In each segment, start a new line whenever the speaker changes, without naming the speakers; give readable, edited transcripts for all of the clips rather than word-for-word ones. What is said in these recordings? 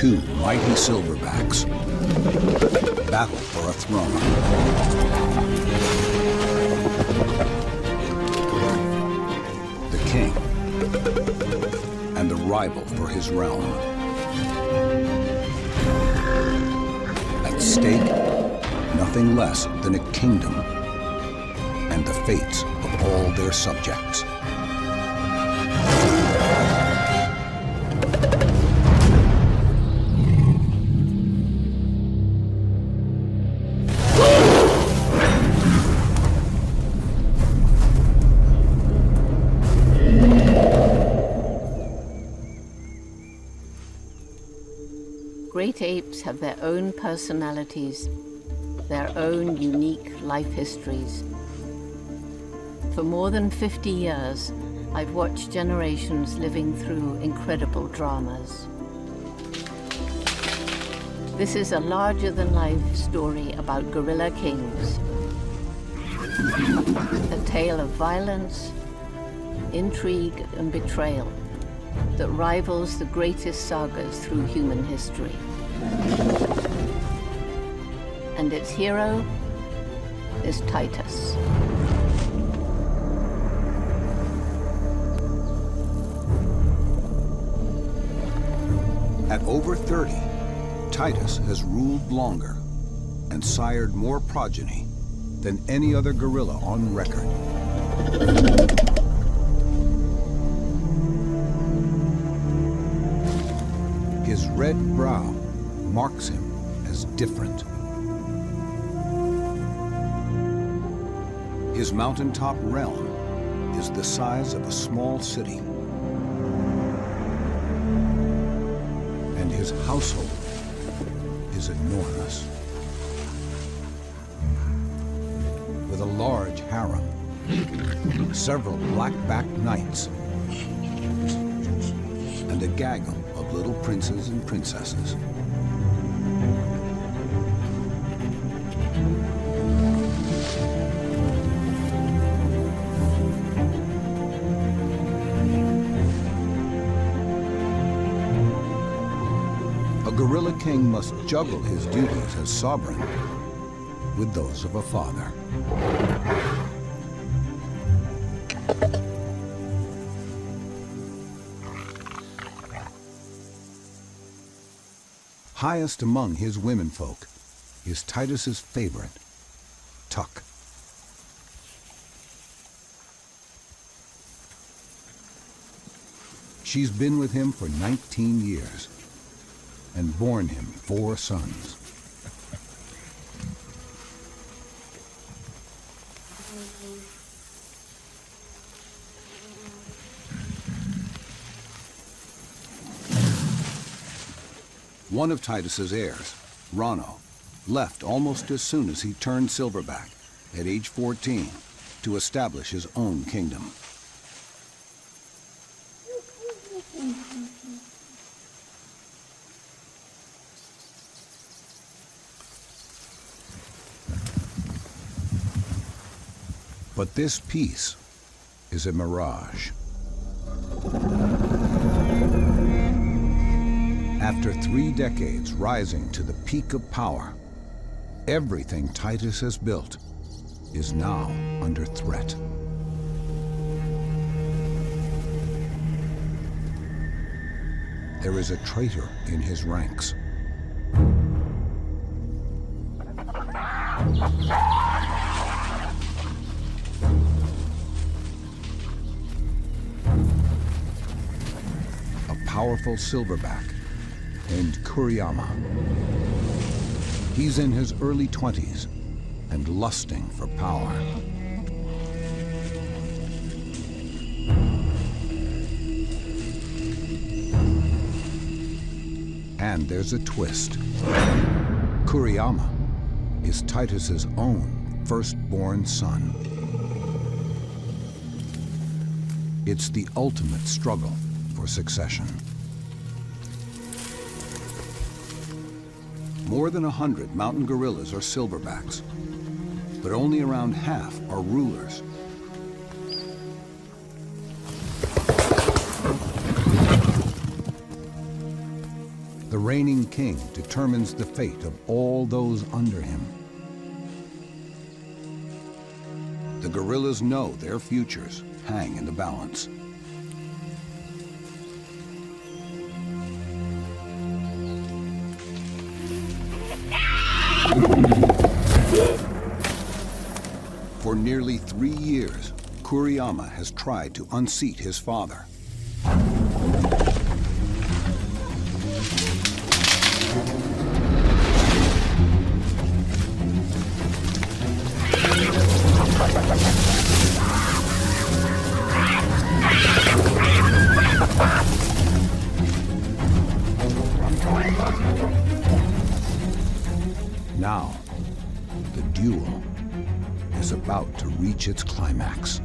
Two mighty silverbacks battle for a throne. The king and the rival for his realm. At stake, nothing less than a kingdom and the fates of all their subjects.
Great apes have their own personalities, their own unique life histories. For more than 50 years, I've watched generations living through incredible dramas. This is a larger-than-life story about gorilla kings. A tale of violence, intrigue, and betrayal that rivals the greatest sagas through human history. And its hero is Titus.
At over 30, Titus has ruled longer and sired more progeny than any other gorilla on record. His red brow marks him as different. His mountaintop realm is the size of a small city. And his household is enormous. With a large harem, several black-backed knights, and a gaggle of little princes and princesses. A gorilla king must juggle his duties as sovereign with those of a father. Highest among his womenfolk is Titus's favorite, Tuck. She's been with him for 19 years and borne him 4 sons. One of Titus's heirs, Ronno, left almost as soon as he turned silverback at age 14 to establish his own kingdom. But this peace is a mirage. After 3 decades rising to the peak of power, everything Titus has built is now under threat. There is a traitor in his ranks. A powerful silverback named Kuriyama. He's in his early 20s and lusting for power. And there's a twist. Kuriyama is Titus's own firstborn son. It's the ultimate struggle for succession. More than 100 mountain gorillas are silverbacks, but only around half are rulers. The reigning king determines the fate of all those under him. The guerrillas know their futures hang in the balance. For nearly 3 years, Kuriyama has tried to unseat his father. Now, the duel is about to reach its climax.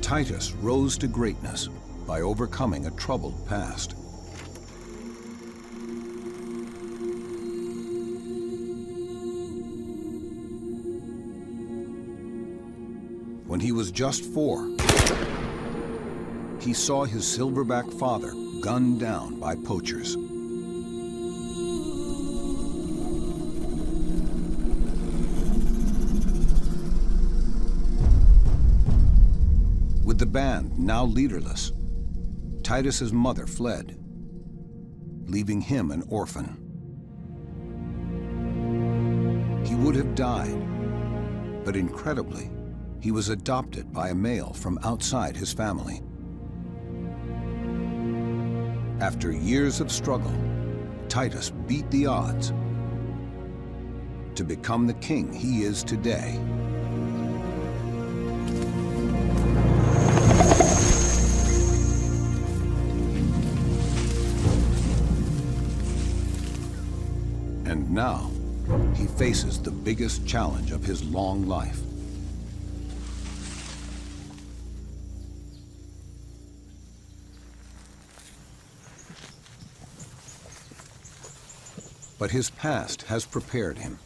Titus rose to greatness by overcoming a troubled past. When he was just 4, he saw his silverback father gunned down by poachers. With the band now leaderless, Titus's mother fled, leaving him an orphan. He would have died, but incredibly, he was adopted by a male from outside his family. After years of struggle, Titus beat the odds to become the king he is today. And now, he faces the biggest challenge of his long life. But his past has prepared him.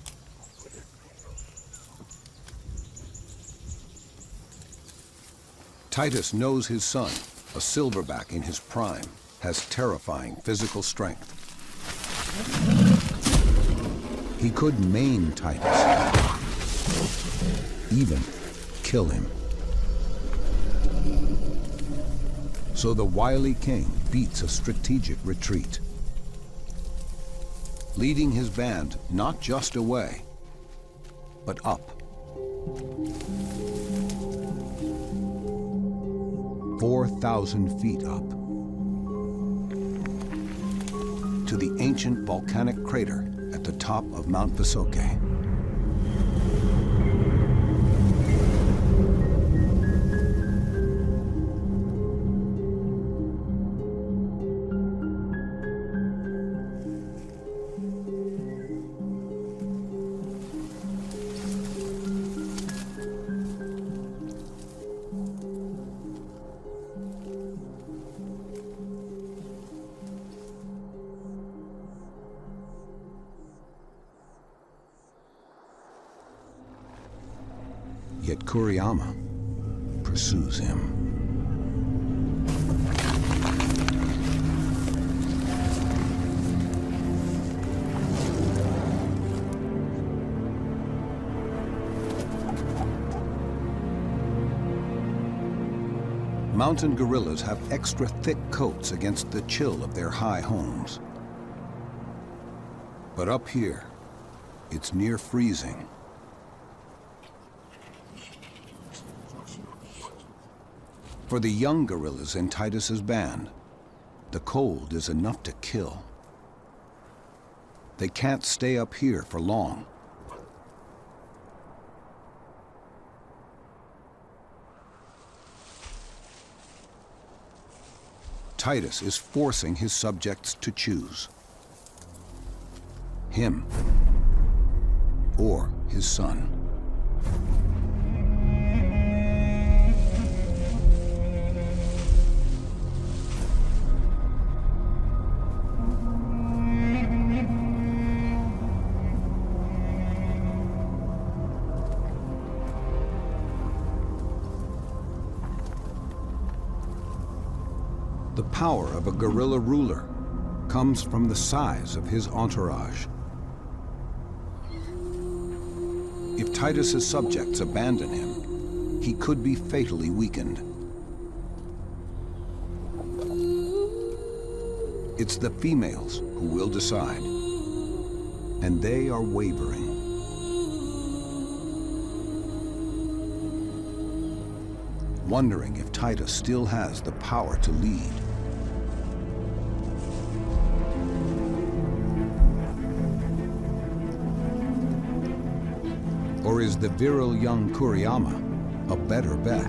Titus knows his son, a silverback in his prime, has terrifying physical strength. He could maim Titus, even kill him. So the wily king beats a strategic retreat, leading his band not just away, but up. 4,000 feet up, to the ancient volcanic crater at the top of Mount Visoke. Yet Kuriyama pursues him. Mountain gorillas have extra thick coats against the chill of their high homes. But up here, it's near freezing. For the young gorillas in Titus's band, the cold is enough to kill. They can't stay up here for long. Titus is forcing his subjects to choose. Him or his son. The power of a guerrilla ruler comes from the size of his entourage. If Titus's subjects abandon him, he could be fatally weakened. It's the females who will decide, and they are wavering. Wondering if Titus still has the power to lead. Or is the virile young Kuriyama a better bet?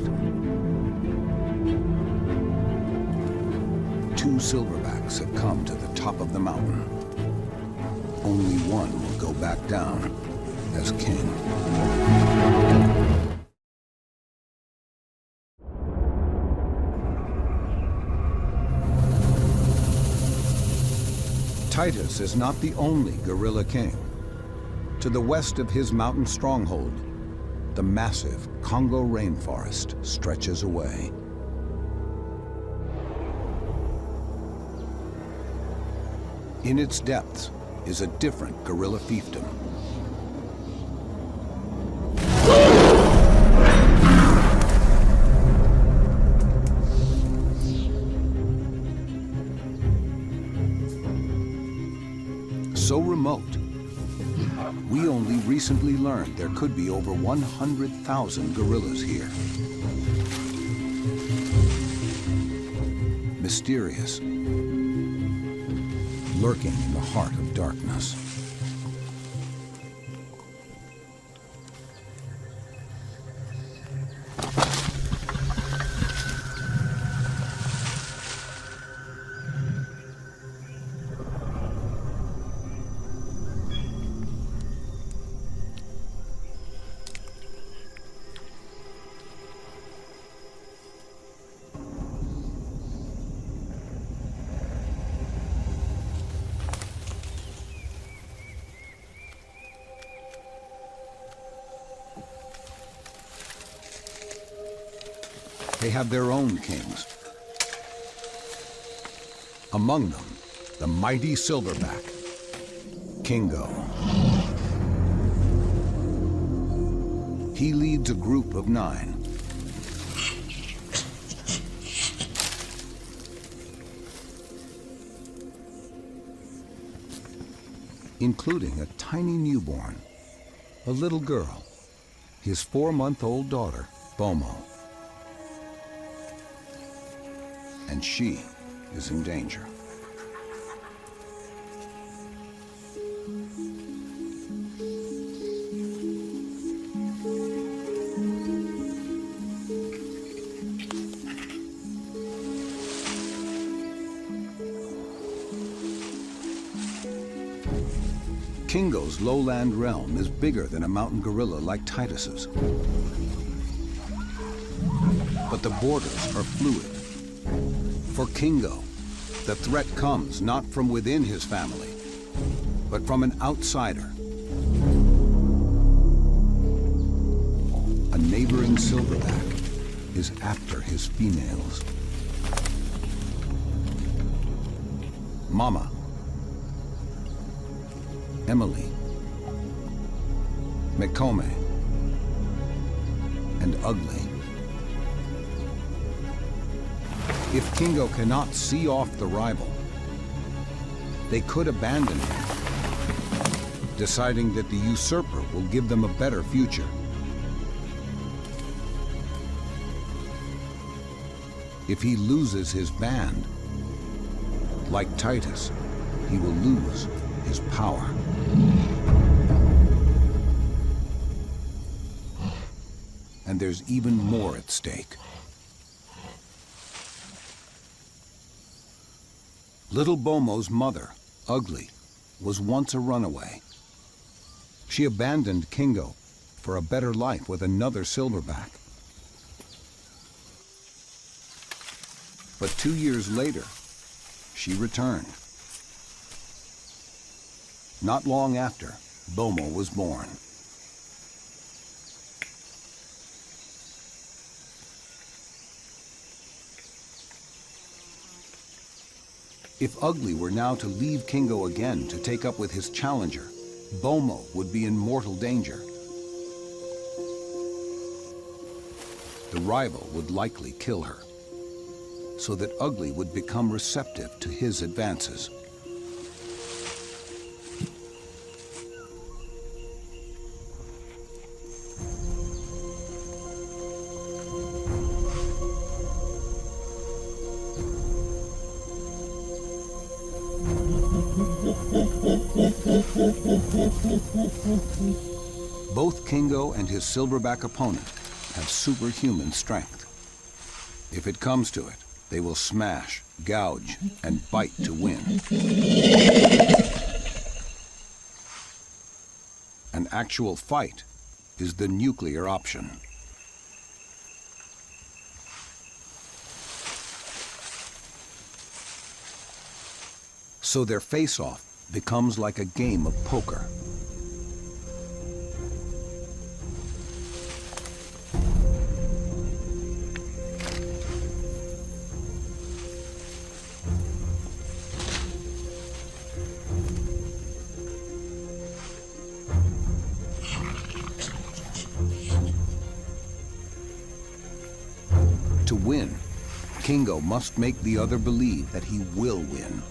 Two silverbacks have come to the top of the mountain. Only one will go back down as king. Titus is not the only guerrilla king. To the west of his mountain stronghold, the massive Congo rainforest stretches away. In its depths is a different guerrilla fiefdom. So remote, we only recently learned there could be over 100,000 gorillas here. Mysterious, lurking in the heart of darkness. They have their own kings. Among them, the mighty silverback, Kingo. He leads a group of 9. Including a tiny newborn, a little girl, his 4-month-old daughter, Bomo. And she is in danger. Kingo's lowland realm is bigger than a mountain gorilla like Titus's. But the borders are fluid. For Kingo, the threat comes not from within his family, but from an outsider. A neighboring silverback is after his females. Mama, Emily, Mikome, and Ugly. If Kingo cannot see off the rival, they could abandon him, deciding that the usurper will give them a better future. If he loses his band, like Titus, he will lose his power. And there's even more at stake. Little Bomo's mother, Ugly, was once a runaway. She abandoned Kingo for a better life with another silverback. But 2 years later, she returned. Not long after, Bomo was born. If Ugly were now to leave Kingo again to take up with his challenger, Bomo would be in mortal danger. The rival would likely kill her, so that Ugly would become receptive to his advances. Both Kingo and his silverback opponent have superhuman strength. If it comes to it, they will smash, gouge, and bite to win. An actual fight is the nuclear option. So their face-off becomes like a game of poker. To win, Kingo must make the other believe that he will win.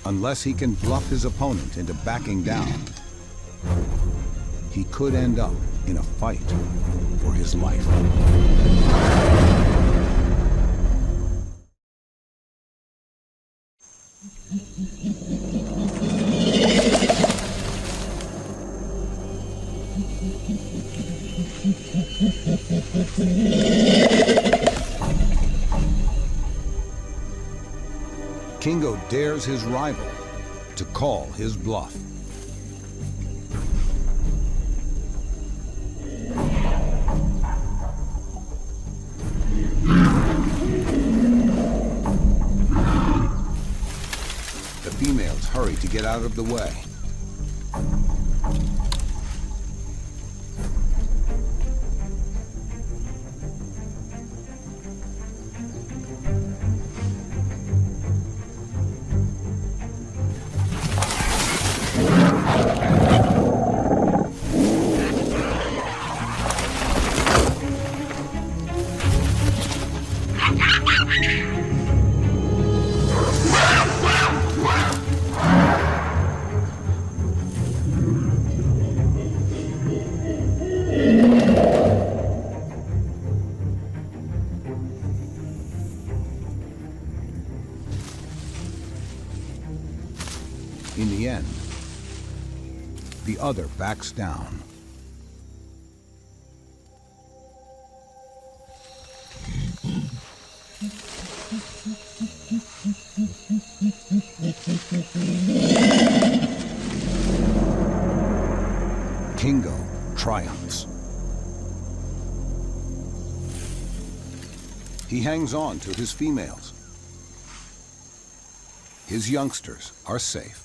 Unless he can bluff his opponent into backing down, he could end up in a fight for his life. Kingo dares his rival to call his bluff. The females hurry to get out of the way. In the end, the other backs down. Kingo triumphs. He hangs on to his females. His youngsters are safe.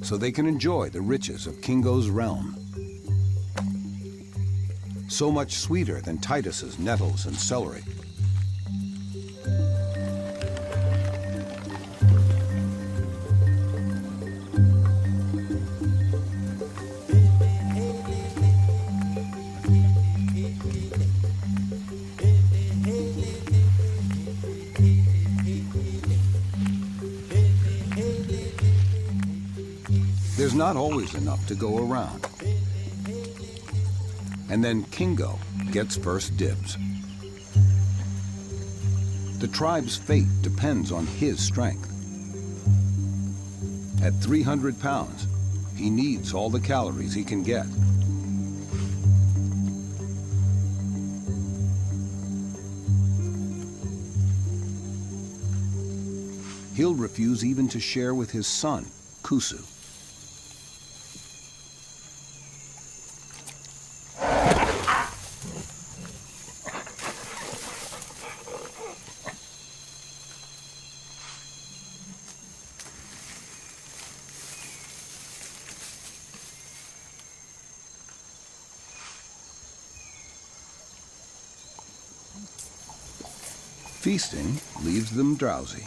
So they can enjoy the riches of Kingo's realm. So much sweeter than Titus's nettles and celery. There's not always enough to go around. And then Kingo gets first dibs. The tribe's fate depends on his strength. At 300 pounds, he needs all the calories he can get. He'll refuse even to share with his son, Kusu. Feasting leaves them drowsy.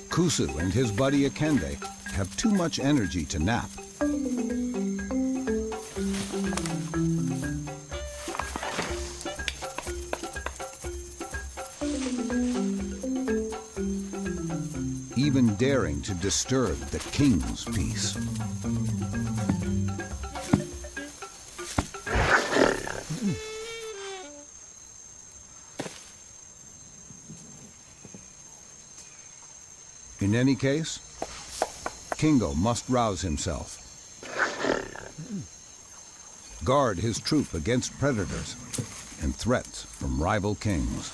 Kusu and his buddy Akende have too much energy to nap. Even daring to disturb the king's peace. In any case, Kingo must rouse himself. Guard his troop against predators and threats from rival kings.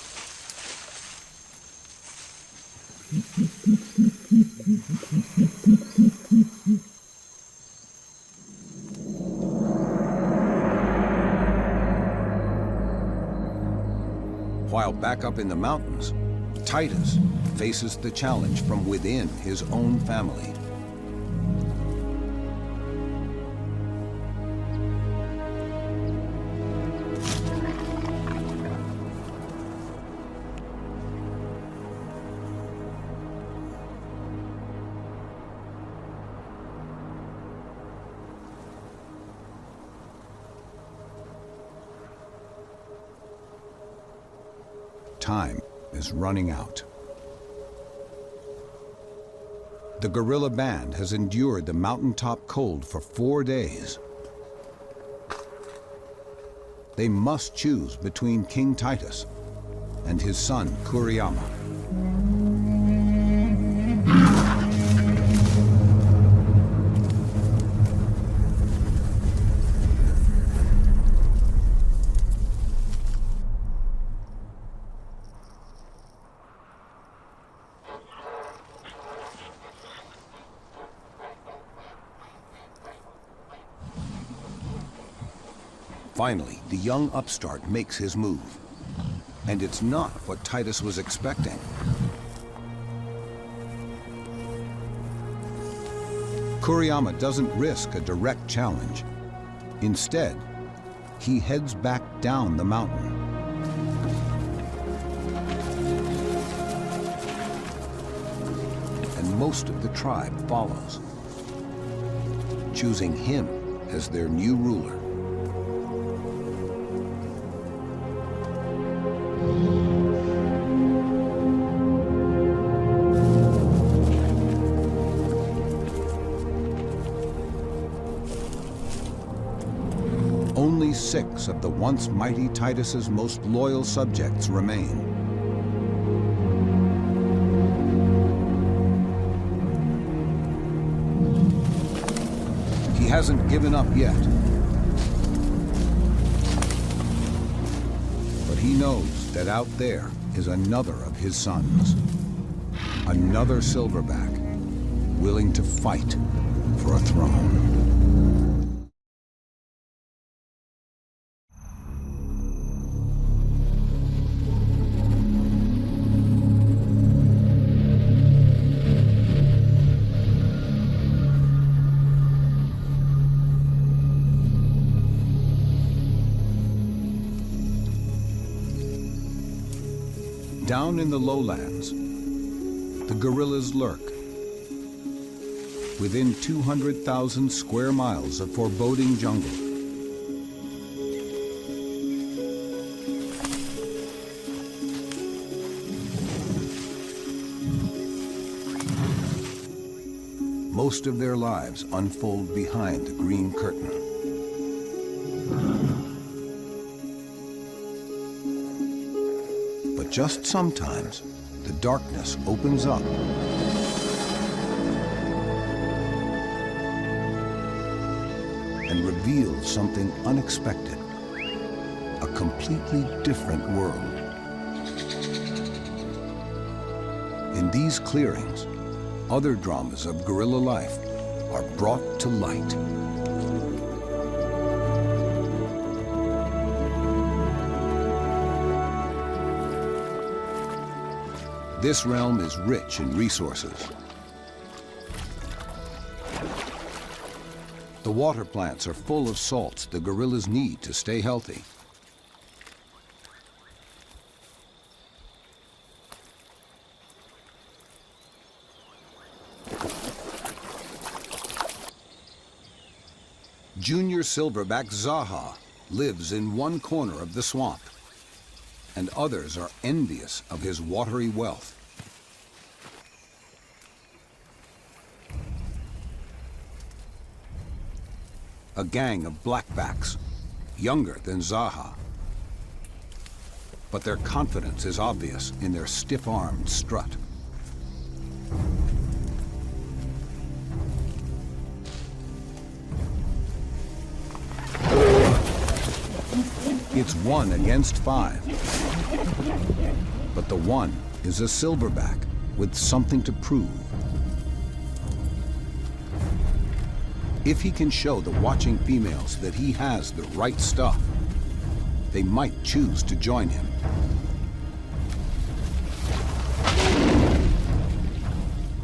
While back up in the mountains, Titus faces the challenge from within his own family. Time is running out. The guerrilla band has endured the mountaintop cold for 4 days. They must choose between King Titus and his son Kuriyama. Finally, the young upstart makes his move. And it's not what Titus was expecting. Kuriyama doesn't risk a direct challenge. Instead, he heads back down the mountain. And most of the tribe follows, choosing him as their new ruler. Only 6 of the once mighty Titus's most loyal subjects remain. He hasn't given up yet. But he knows that out there is another of his sons. Another Silverback, willing to fight for a throne. Down in the lowlands, the guerrillas lurk. Within 200,000 square miles of foreboding jungle. Most of their lives unfold behind the green curtain. But just sometimes, the darkness opens up. and reveals something unexpected. A completely different world. In these clearings, other dramas of guerrilla life are brought to light. This realm is rich in resources. The water plants are full of salts the gorillas need to stay healthy. Junior silverback Zaha lives in one corner of the swamp, and others are envious of his watery wealth. A gang of blackbacks, younger than Zaha. But their confidence is obvious in their stiff-armed strut. It's 1 against 5. But the one is a silverback with something to prove. If he can show the watching females that he has the right stuff, they might choose to join him.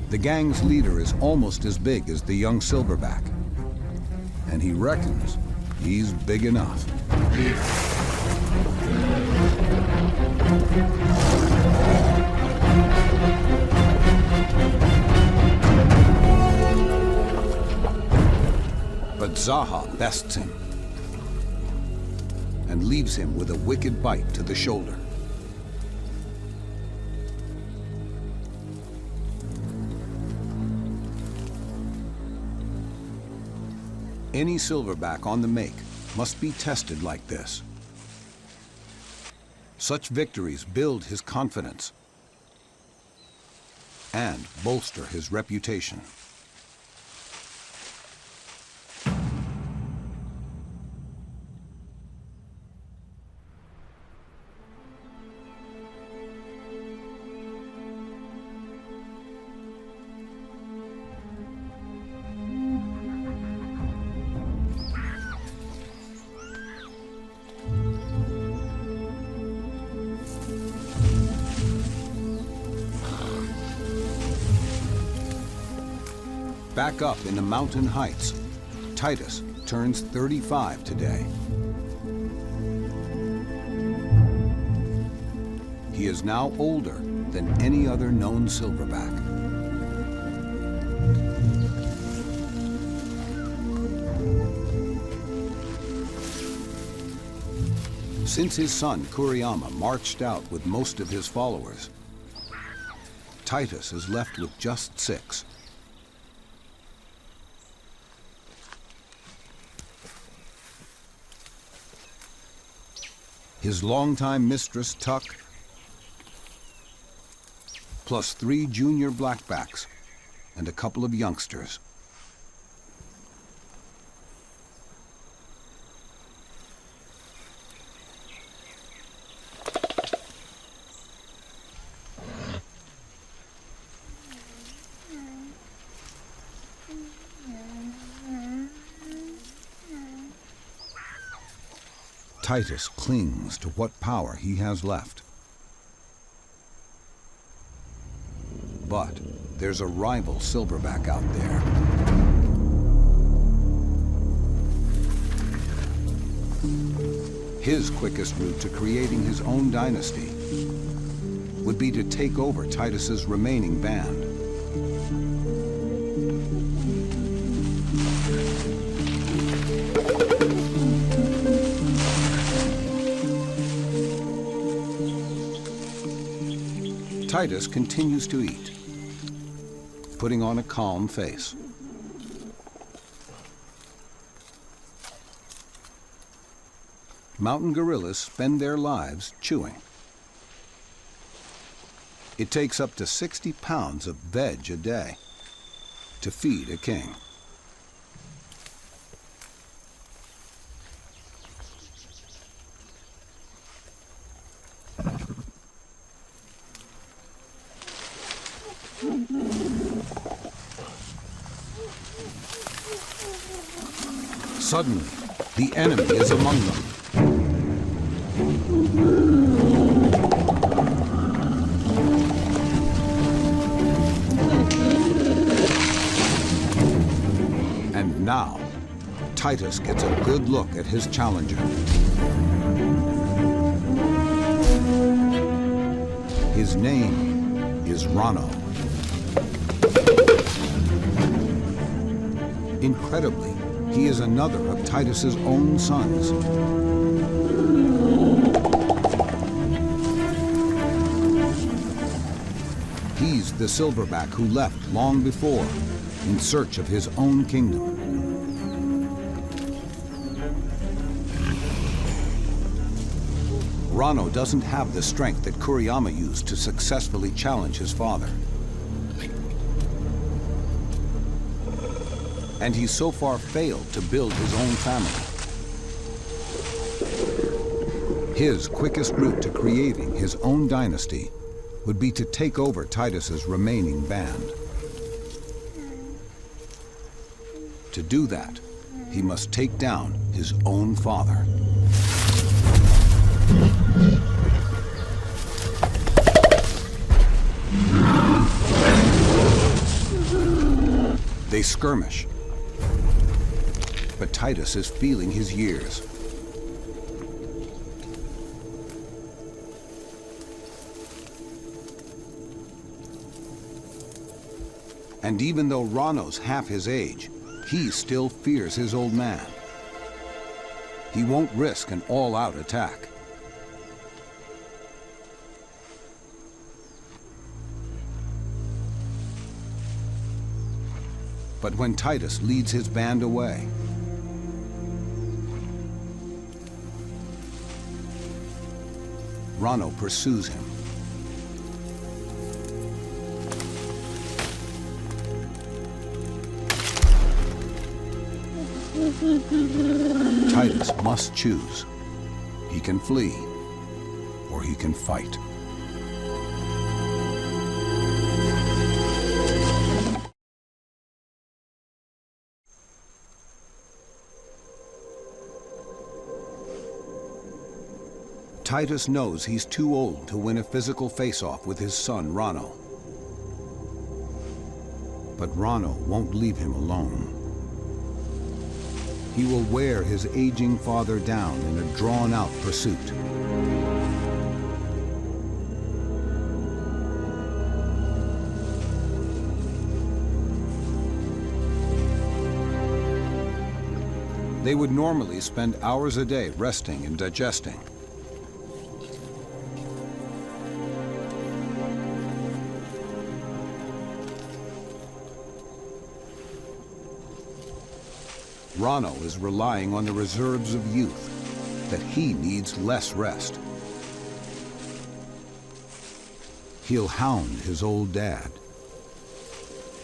The gang's leader is almost as big as the young silverback, and he reckons he's big enough. But Zaha bests him and leaves him with a wicked bite to the shoulder. Any silverback on the make must be tested like this. Such victories build his confidence and bolster his reputation. Back up in the mountain heights, Titus turns 35 today. He is now older than any other known silverback. Since his son Kuriyama marched out with most of his followers, Titus is left with just 6. His longtime mistress, Tuck, plus 3 junior blackbacks and a couple of youngsters. Titus clings to what power he has left. But there's a rival silverback out there. His quickest route to creating his own dynasty would be to take over Titus's remaining band. Titus continues to eat, putting on a calm face. Mountain gorillas spend their lives chewing. It takes up to 60 pounds of veg a day to feed a king. Suddenly, the enemy is among them. And now, Titus gets a good look at his challenger. His name is Ronno. Incredibly, he is another of Titus's own sons. He's the silverback who left long before in search of his own kingdom. Ronno doesn't have the strength that Kuriyama used to successfully challenge his father. And he's so far failed to build his own family. His quickest route to creating his own dynasty would be to take over Titus's remaining band. To do that, he must take down his own father. They skirmish, but Titus is feeling his years. And even though Ronno's half his age, he still fears his old man. He won't risk an all-out attack. But when Titus leads his band away, Ronno pursues him. Titus must choose. He can flee, or he can fight. Titus knows he's too old to win a physical face-off with his son, Ronno. But Ronno won't leave him alone. He will wear his aging father down in a drawn-out pursuit. They would normally spend hours a day resting and digesting. Ronno is relying on the reserves of youth, that he needs less rest. He'll hound his old dad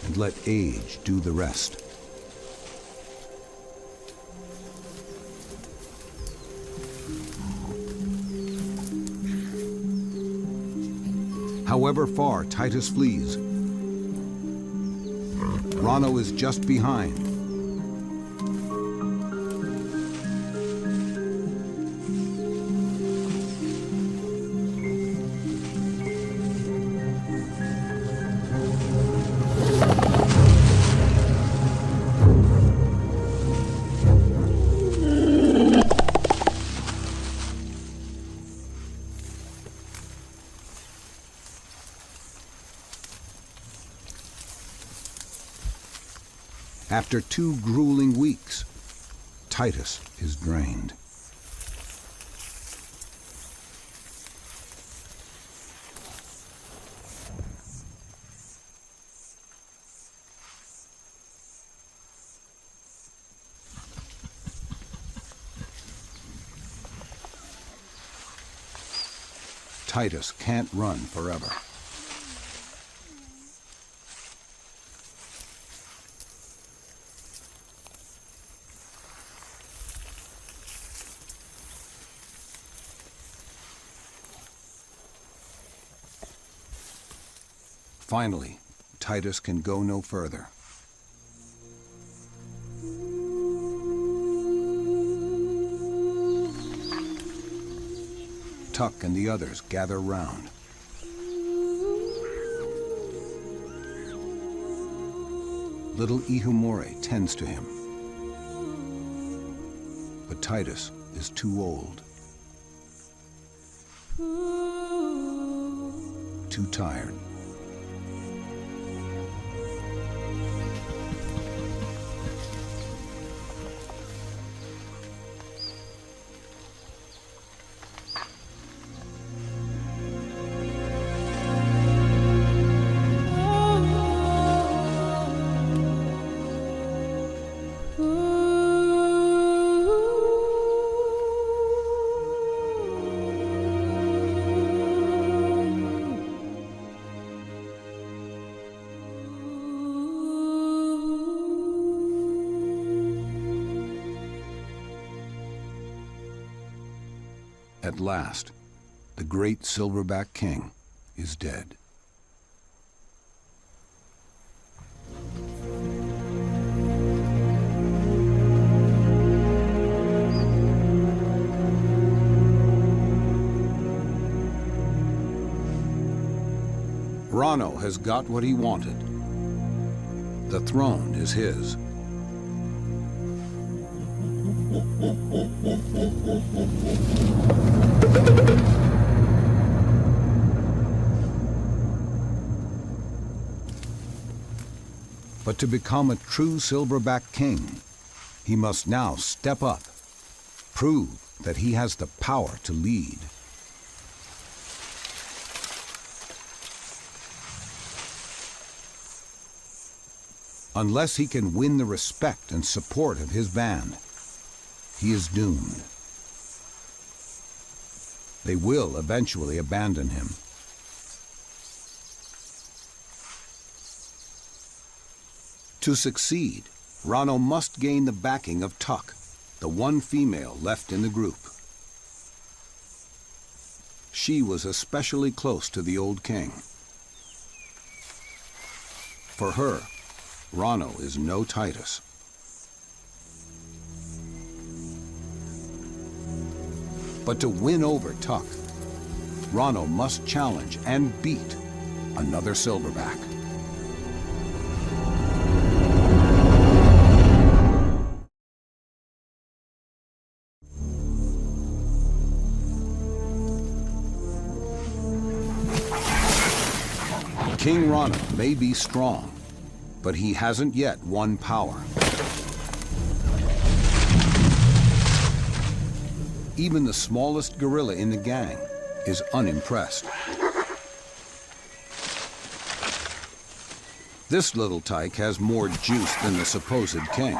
and let age do the rest. However far Titus flees, Ronno is just behind. After 2 grueling weeks, Titus is drained. Titus can't run forever. Finally, Titus can go no further. Tuck and the others gather round. Little Ihumore tends to him. But Titus is too old. Too tired. At last, the great Silverback King is dead. Ronno has got what he wanted. The throne is his. But to become a true Silverback King, he must now step up, prove that he has the power to lead. Unless he can win the respect and support of his band, he is doomed. They will eventually abandon him. To succeed, Ronno must gain the backing of Tuck, the one female left in the group. She was especially close to the old king. For her, Ronno is no Titus. But to win over Tuck, Ronno must challenge and beat another Silverback. King Ronno may be strong, but he hasn't yet won power. Even the smallest gorilla in the gang is unimpressed. This little tyke has more juice than the supposed king.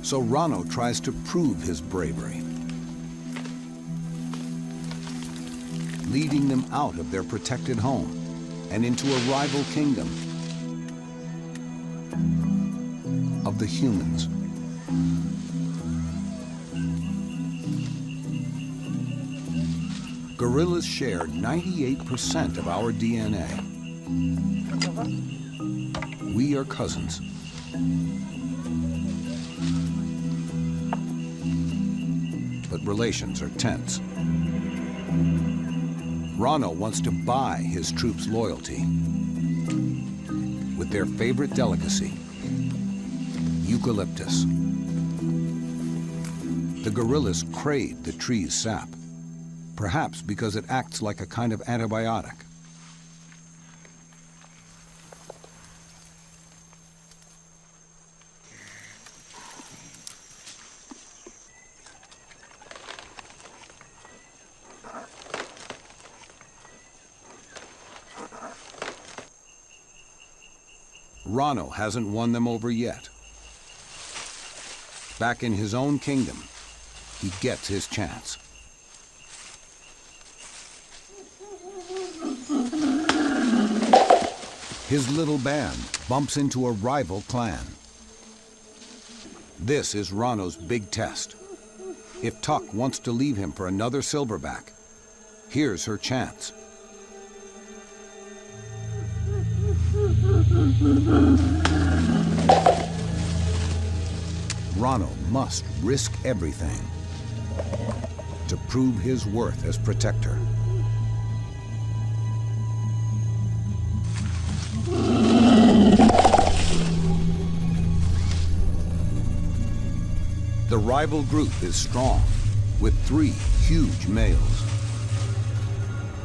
So Ronno tries to prove his bravery, leading them out of their protected home and into a rival kingdom of the humans. Gorillas share 98% of our DNA. We are cousins. But relations are tense. Ronno wants to buy his troops' loyalty with their favorite delicacy, eucalyptus. The gorillas crave the tree's sap, perhaps because it acts like a kind of antibiotic. Rano hasn't won them over yet. Back in his own kingdom, he gets his chance. His little band bumps into a rival clan. This is Rano's big test. If Tuck wants to leave him for another silverback, here's her chance. Rano must risk everything to prove his worth as protector. The rival group is strong, with 3 huge males,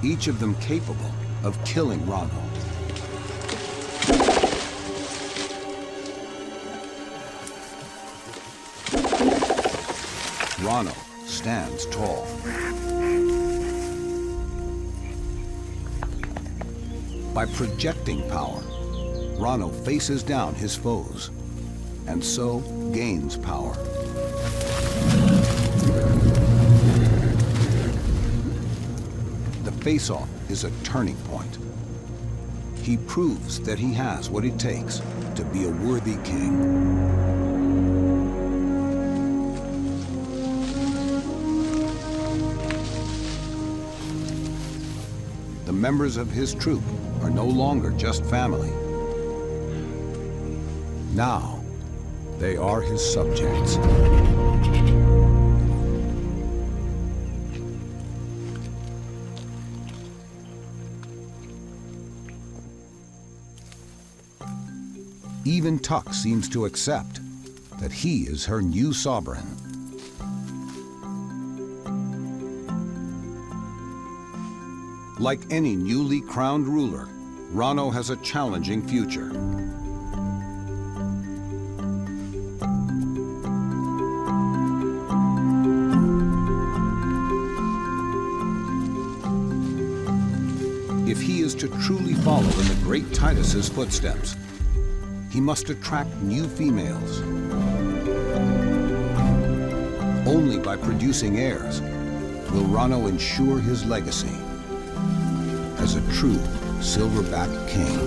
each of them capable of killing Rano. Rano stands tall. By projecting power, Rano faces down his foes, and so gains power. The face-off is a turning point. He proves that he has what it takes to be a worthy king. The members of his troop are no longer just family. Now, they are his subjects. Even Tuck seems to accept that he is her new sovereign. Like any newly crowned ruler, Rano has a challenging future. If he is to truly follow in the great Titus's footsteps, he must attract new females. Only by producing heirs will Rano ensure his legacy as a true silverback king.